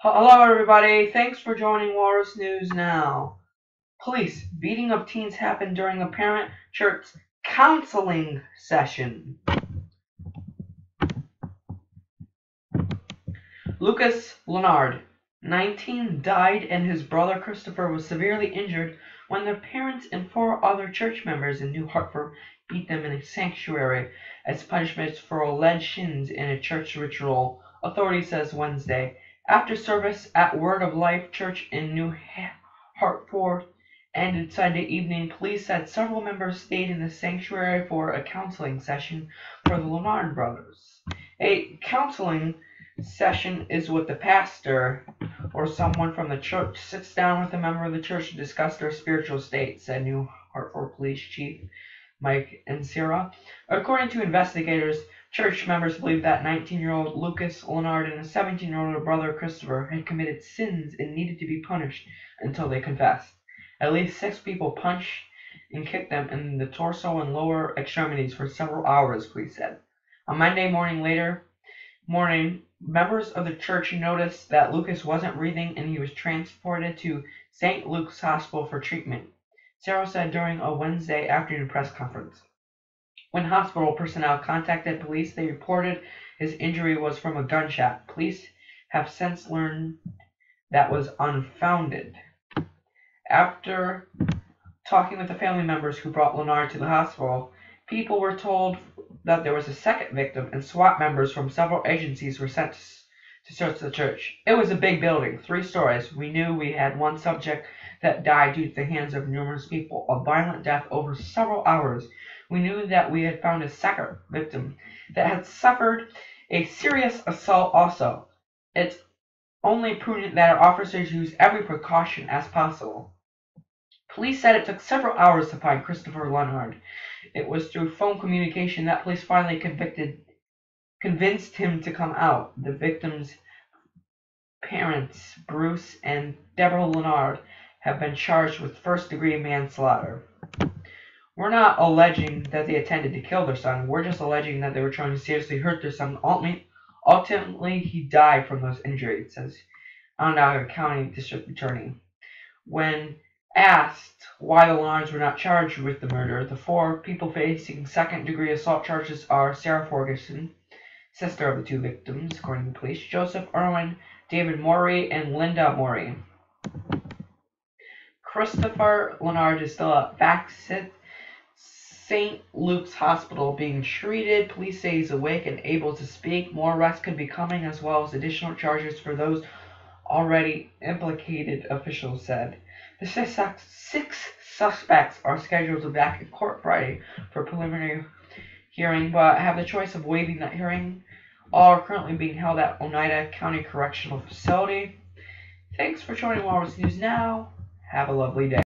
Hello everybody, thanks for joining Walrus News Now. Police beating of teens happened during a parent-church counseling session. Lucas Leonard, 19, died and his brother Christopher was severely injured when their parents and 4 other church members in New Hartford beat them in a sanctuary as punishments for alleged sins in a church ritual, authorities says Wednesday. After service at Word of Life Church in New Hartford ended Sunday evening, police said several members stayed in the sanctuary for a counseling session for the Leonard brothers. A counseling session is with the pastor or someone from the church sits down with a member of the church to discuss their spiritual state, said New Hartford Police Chief Mike Encira. According to investigators, church members believe that 19-year-old Lucas Leonard and his 17-year-old brother Christopher had committed sins and needed to be punished until they confessed. At least 6 people punched and kicked them in the torso and lower extremities for several hours, police said. On Monday morning, members of the church noticed that Lucas wasn't breathing and he was transported to St. Luke's Hospital for treatment, Sarah said during a Wednesday afternoon press conference. When hospital personnel contacted police, they reported his injury was from a gunshot. Police have since learned that was unfounded. After talking with the family members who brought Leonard to the hospital, people were told that there was a second victim, and SWAT members from several agencies were sent to search the church. It was a big building, 3 stories. We knew we had one subject that died due to the hands of numerous people, a violent death over several hours. We knew that we had found a second victim that had suffered a serious assault also. It's only prudent that our officers use every precaution as possible. Police said it took several hours to find Christopher Leonard. It was through phone communication that police finally convinced him to come out. The victim's parents, Bruce and Deborah Leonard, have been charged with first-degree manslaughter. We're not alleging that they intended to kill their son. We're just alleging that they were trying to seriously hurt their son. Ultimately, he died from those injuries, says Onondaga County District Attorney. When asked why the Leonards were not charged with the murder, the 4 people facing second-degree assault charges are Sarah Ferguson, sister of the 2 victims, according to police, Joseph Irwin, David Morey, and Linda Morey. Christopher Leonard is still at St. Luke's Hospital being treated. Police say he's awake and able to speak. More arrests could be coming, as well as additional charges for those already implicated, officials said. The 6 suspects are scheduled to be back in court Friday for preliminary hearing, but have the choice of waiving that hearing. All are currently being held at Oneida County Correctional Facility. Thanks for joining Walrus News Now. Have a lovely day.